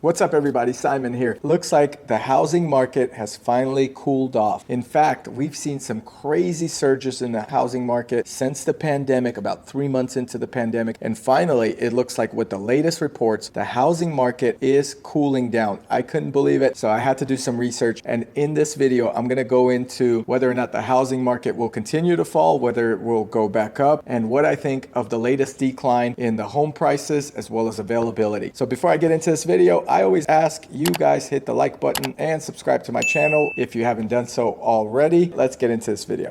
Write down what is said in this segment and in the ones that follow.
What's up, everybody? Simon here. Looks like the housing market has finally cooled off. In fact, we've seen some crazy surges in the housing market since the pandemic, about 3 months into the pandemic. And finally, it looks like with the latest reports, the housing market is cooling down. I couldn't believe it, so I had to do some research. And in this video, I'm going to go into whether or not the housing market will continue to fall, whether it will go back up, and what I think of the latest decline in the home prices as well as availability. So before I get into this video, I always ask you guys hit the like button and subscribe to my channel if you haven't done so already. Let's get into this video.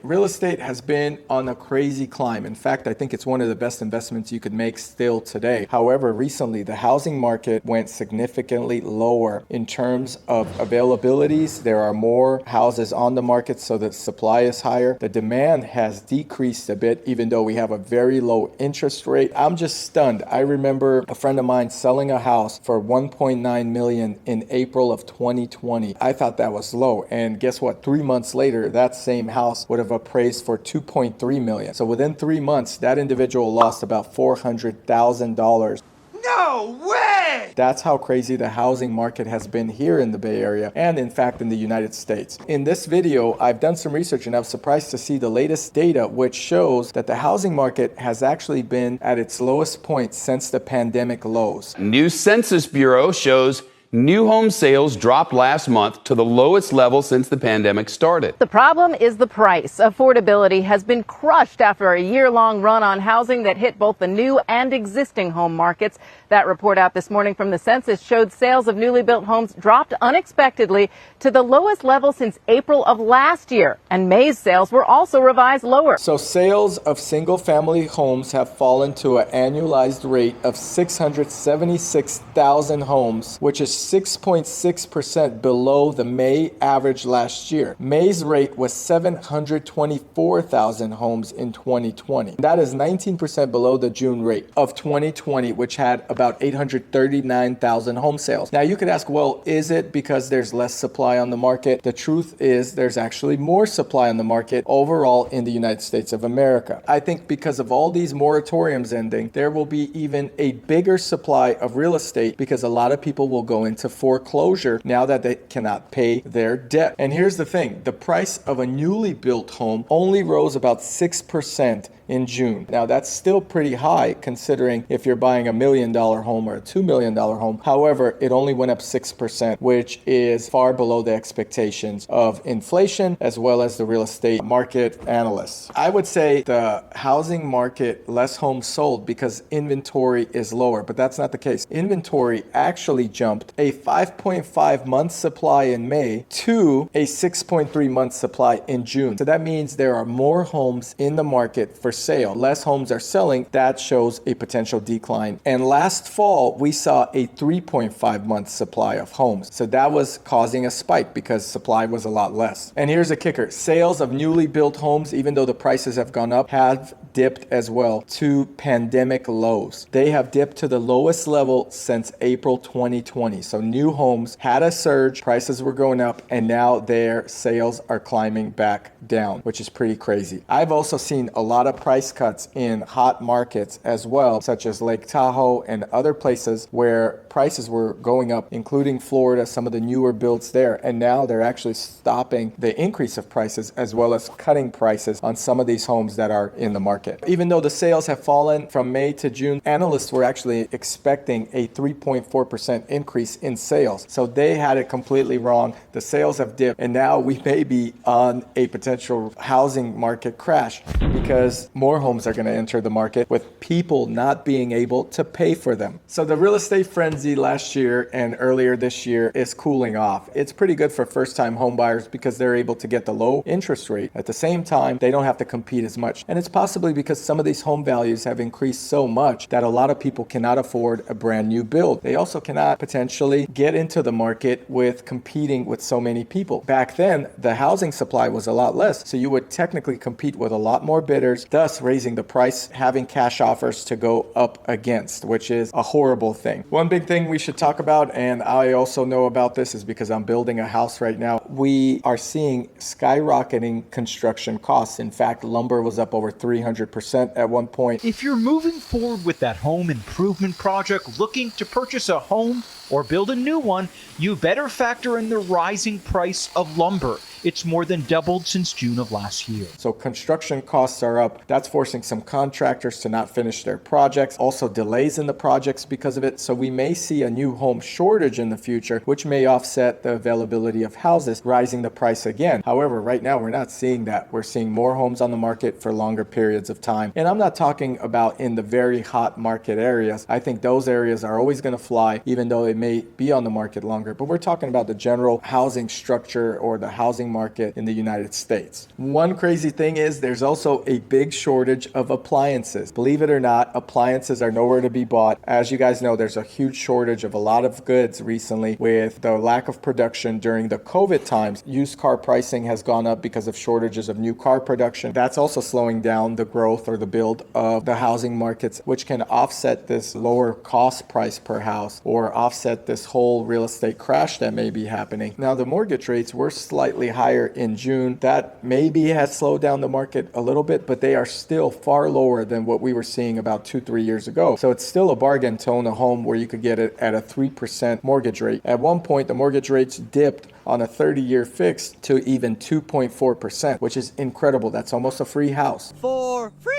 Real estate has been on a crazy climb. In fact, I think it's one of the best investments you could make still today. However, recently the housing market went significantly lower in terms of availabilities. There are more houses on the market, so the supply is higher. The demand has decreased a bit, even though we have a very low interest rate. I'm just stunned. I remember a friend of mine selling a house for $1.9 million in April of 2020. I thought that was low. And guess what? 3 months later, that same house would have appraised for $2.3 million. So within 3 months, that individual lost about $400,000. No way! That's how crazy the housing market has been here in the Bay Area and in fact in the United States. In this video, I've done some research and I was surprised to see the latest data which shows that the housing market has actually been at its lowest point since the pandemic lows. New Census Bureau shows new home sales dropped last month to the lowest level since the pandemic started. The problem is the price. Affordability has been crushed after a year-long run on housing that hit both the new and existing home markets. That report out this morning from the census showed sales of newly built homes dropped unexpectedly to the lowest level since April of last year. And May's sales were also revised lower. So sales of single-family homes have fallen to an annualized rate of 676,000 homes, which is 6.6% below the May average last year. May's rate was 724,000 homes in 2020. That is 19% below the June rate of 2020, which had about 839,000 home sales. Now you could ask, well, is it because there's less supply on the market? The truth is there's actually more supply on the market overall in the United States of America. I think because of all these moratoriums ending, there will be even a bigger supply of real estate because a lot of people will go into foreclosure now that they cannot pay their debt. And here's the thing, the price of a newly built home only rose about 6% in June. Now that's still pretty high considering if you're buying $1 million home or a $2 million home. However, it only went up 6%, which is far below the expectations of inflation as well as the real estate market analysts. I would say the housing market, less homes sold because inventory is lower, but that's not the case. Inventory actually jumped a 5.5 month supply in May to a 6.3 month supply in June. So that means there are more homes in the market for sale. Less homes are selling. That shows a potential decline. And last fall, we saw a 3.5 month supply of homes. So that was causing a spike because supply was a lot less. And here's a kicker. Sales of newly built homes, even though the prices have gone up, have dipped as well to pandemic lows. They have dipped to the lowest level since April 2020. So new homes had a surge, prices were going up, and now their sales are climbing back down, which is pretty crazy. I've also seen a lot of price cuts in hot markets as well, such as Lake Tahoe and other places where prices were going up, including Florida, some of the newer builds there. And now they're actually stopping the increase of prices as well as cutting prices on some of these homes that are in the market. Even though the sales have fallen from May to June, analysts were actually expecting a 3.4% increase in sales. So they had it completely wrong. The sales have dipped, and now we may be on a potential housing market crash because more homes are going to enter the market with people not being able to pay for them. So the real estate frenzy last year and earlier this year is cooling off. It's pretty good for first-time home buyers because they're able to get the low interest rate. At the same time, they don't have to compete as much. And it's possibly because some of these home values have increased so much that a lot of people cannot afford a brand new build. They also cannot potentially get into the market with competing with so many people. Back then, the housing supply was a lot less, so you would technically compete with a lot more bidders. Thus, thus raising the price, having cash offers to go up against, which is a horrible thing. One big thing we should talk about, and I also know about this, is because I'm building a house right now. We are seeing skyrocketing construction costs. In fact, lumber was up over 300% at one point. If you're moving forward with that home improvement project, looking to purchase a home or build a new one, you better factor in the rising price of lumber. It's more than doubled since June of last year. So construction costs are up. That's forcing some contractors to not finish their projects. Also delays in the projects because of it. So we may see a new home shortage in the future, which may offset the availability of houses, rising the price again. However, right now we're not seeing that. We're seeing more homes on the market for longer periods of time. And I'm not talking about in the very hot market areas. I think those areas are always going to fly, even though it may be on the market longer. But we're talking about the general housing structure or the housing market in the United States. One crazy thing is there's also a big shortage of appliances. Believe it or not, appliances are nowhere to be bought. As you guys know, there's a huge shortage of a lot of goods recently with the lack of production during the COVID times. Used car pricing has gone up because of shortages of new car production. That's also slowing down the growth or the build of the housing markets, which can offset this lower cost price per house or offset this whole real estate crash that may be happening. Now, the mortgage rates were slightly higher in June. That maybe has slowed down the market a little bit, but they are still far lower than what we were seeing about 2-3 years ago. So it's still a bargain to own a home where you could get it at a 3% mortgage rate. At one point, the mortgage rates dipped on a 30-year fix to even 2.4%, which is incredible. That's almost a free house. For free!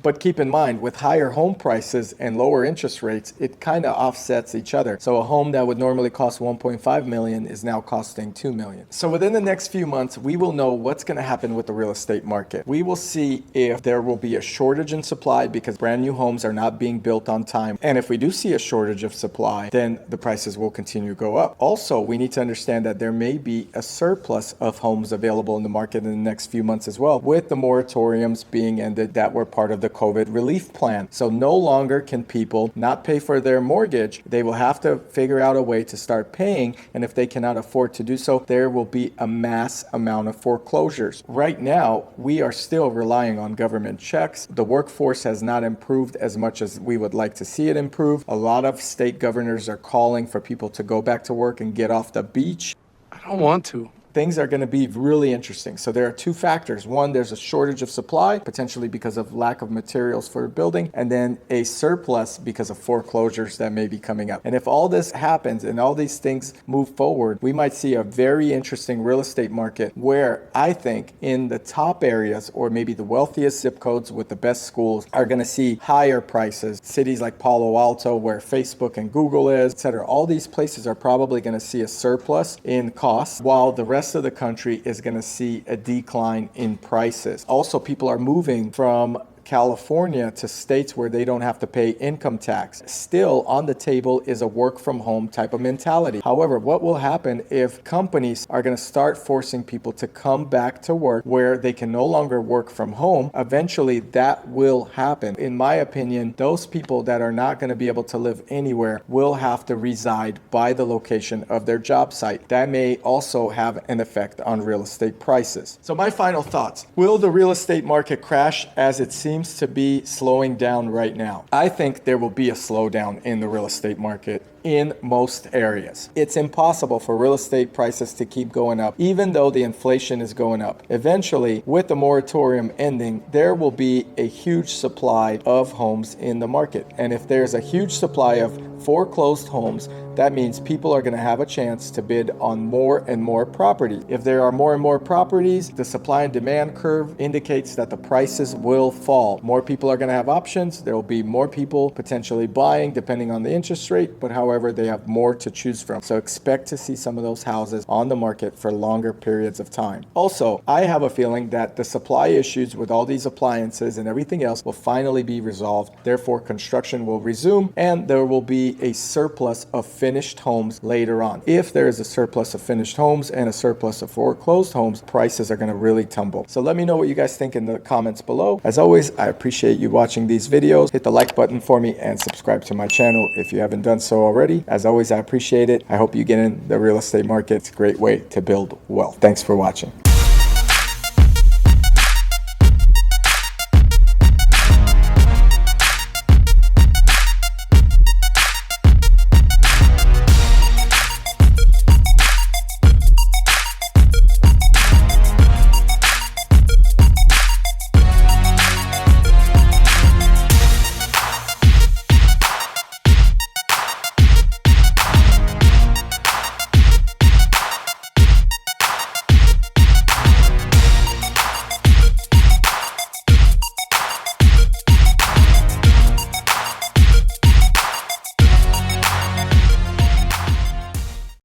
But keep in mind, with higher home prices and lower interest rates, it kind of offsets each other. So a home that would normally cost $1.5 million is now costing $2 million. So within the next few months, we will know what's going to happen with the real estate market. We will see if there will be a shortage in supply because brand new homes are not being built on time. And if we do see a shortage of supply, then the prices will continue to go up. Also, we need to understand that there may be a surplus of homes available in the market in the next few months as well, with the moratoriums being ended that were part of the COVID relief plan. So no longer can people not pay for their mortgage. They will have to figure out a way to start paying. And if they cannot afford to do so, there will be a mass amount of foreclosures. Right now, we are still relying on government checks. The workforce has not improved as much as we would like to see it improve. A lot of state governors are calling for people to go back to work and get off the beach. I don't want to. Things are going to be really interesting. So there are two factors. One, there's a shortage of supply, potentially because of lack of materials for building, and then a surplus because of foreclosures that may be coming up. And if all this happens and all these things move forward, we might see a very interesting real estate market where I think in the top areas or maybe the wealthiest zip codes with the best schools are going to see higher prices. Cities like Palo Alto, where Facebook and Google is, etc. All these places are probably going to see a surplus in costs, while the rest of the country is going to see a decline in prices. Also, people are moving from California to states where they don't have to pay income tax. Still on the table is a work from home type of mentality. However, what will happen if companies are going to start forcing people to come back to work where they can no longer work from home? Eventually that will happen. In my opinion, those people that are not going to be able to live anywhere will have to reside by the location of their job site. That may also have an effect on real estate prices. So my final thoughts. Will the real estate market crash as it seems to be slowing down right now? I think there will be a slowdown in the real estate market in most areas. It's impossible for real estate prices to keep going up, even though the inflation is going up. Eventually, with the moratorium ending, there will be a huge supply of homes in the market. And if there's a huge supply of foreclosed homes, that means people are going to have a chance to bid on more and more property. If there are more and more properties, the supply and demand curve indicates that the prices will fall. More people are going to have options. There will be more people potentially buying depending on the interest rate, but however, they have more to choose from. So expect to see some of those houses on the market for longer periods of time. Also, I have a feeling that the supply issues with all these appliances and everything else will finally be resolved. Therefore, construction will resume and there will be a surplus of finished homes later on. If there is a surplus of finished homes and a surplus of foreclosed homes, prices are going to really tumble. So let me know what you guys think in the comments below. As always, I appreciate you watching these videos. Hit the like button for me and subscribe to my channel if you haven't done so already. As always, I appreciate it. I hope you get in the real estate market. It's a great way to build wealth. Thanks for watching.